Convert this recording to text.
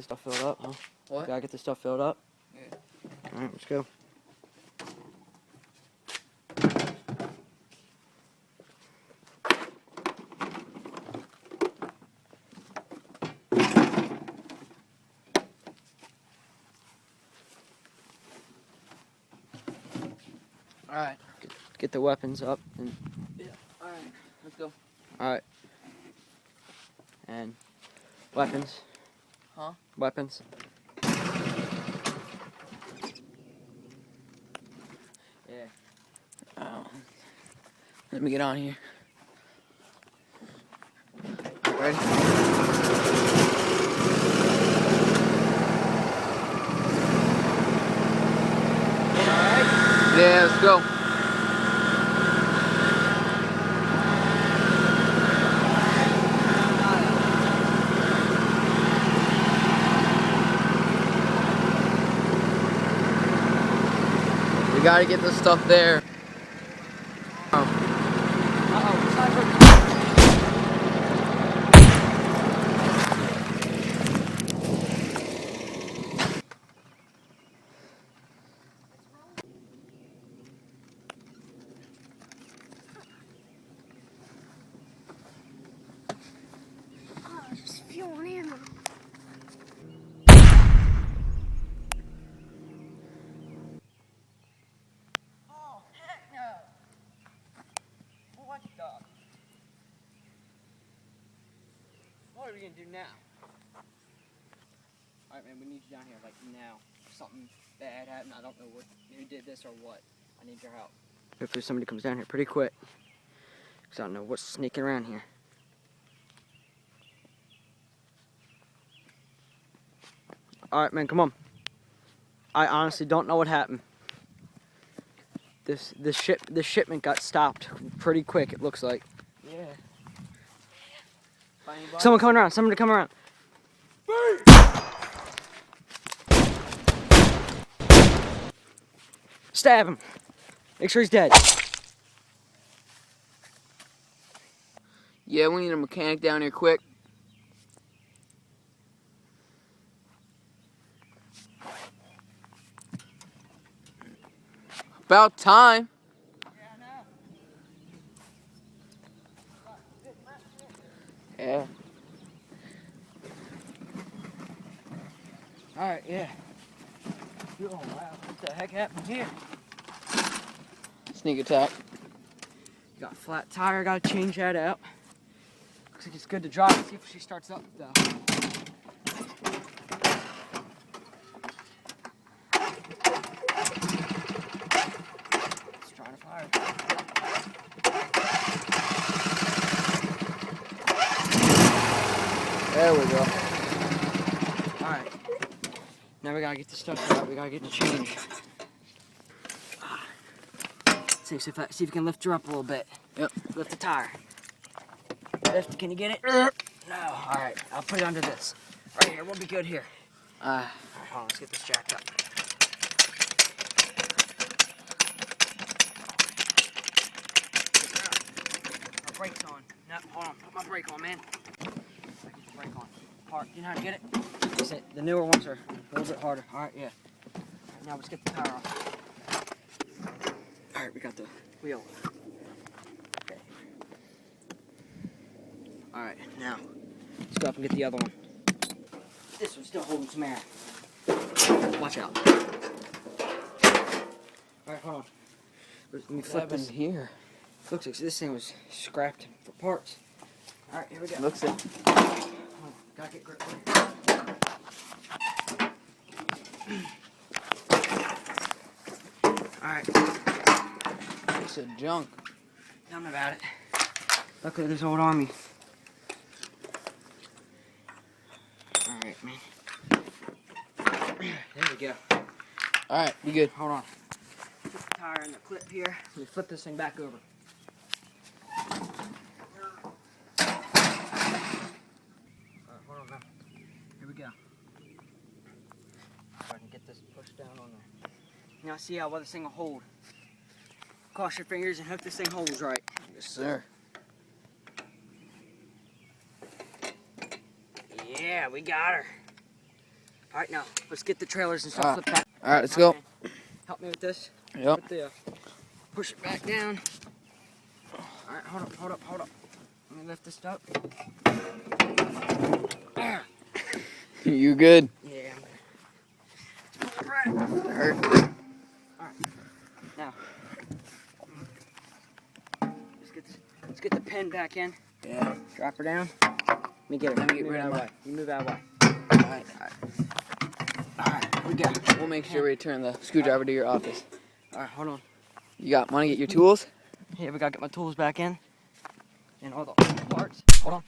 Stuff filled up, huh? What? Gotta get this stuff filled up. Yeah. Alright, let's go. Alright. Get the weapons up. And Yeah. Alright. Let's go. alright. And weapons. Huh? Weapons. Yeah. Oh. Let me get on here. Ready? Alright. Yeah, let's go. We gotta get this stuff there. Just fuel and ammo. Oh, heck no! What the? What are we gonna do now? Alright, man, we need you down here, like, now. Something bad happened. I don't know who did this or what. I need your help. Hopefully somebody comes down here pretty quick. Because I don't know what's sneaking around here. Alright, man, come on. I honestly don't know what happened. This shipment got stopped pretty quick, it looks like. Yeah. Someone coming around, somebody come around. Stab him. Make sure he's dead. Yeah, we need a mechanic down here quick. About time. Yeah. Alright, yeah. Oh, wow. What the heck happened here? Sneak attack. Got a flat tire, gotta change that out. Looks like it's good to drive. See if she starts up, though. It's trying to fire. There we go. Alright. Now we gotta get the stuff out. We gotta get the change. See if you can lift her up a little bit. Yep. Lift the tire. Lift, can you get it? No. Alright, I'll put it under this. Right here, we'll be good here. Alright, hold on, let's get this jacked up. My brake's on. No, hold on, put my brake on, man. Get the brake on. Hard, you know how to get it? That's it. The newer ones are a little bit harder. Alright, yeah. Alright, now let's get the tire off. Alright, we got the wheel. Okay. Alright, now, let's go up and get the other one. This one's still holding some air. Watch out. Alright, hold on. Let me flip this. Here? Looks like this thing was scrapped for parts. Alright, here we go. Looks it. Oh, gotta get grip on it. Alright. It's a junk. Tell me about it. Luckily, there's old army. Alright, man. There we go. Alright, you good. Hold on. Put the tire in the clip here. Let me flip this thing back over. Alright, hold on now. Here we go. If I can get this pushed down on there. Now see how well this thing will hold. Cross your fingers and hope this thing holds right. Yes, sir. Yeah, we got her. Alright, now, let's get the trailers and stuff flipped back. Alright, let's go. Man. Help me with this. Yep. With the, push it back down. Alright, hold up. Let me lift this up. There. You good? Yeah, I'm good. Hurt. Alright, now, let's get the pin back in. Yeah. Drop her down. Let me get her. Let me get rid of way. mine. You move out of the way. Alright. Alright, we go. We'll make sure we return the screwdriver to your office. Alright, hold on. You got money to get your tools? Here, we gotta get my tools back in. And all the parts. Hold on.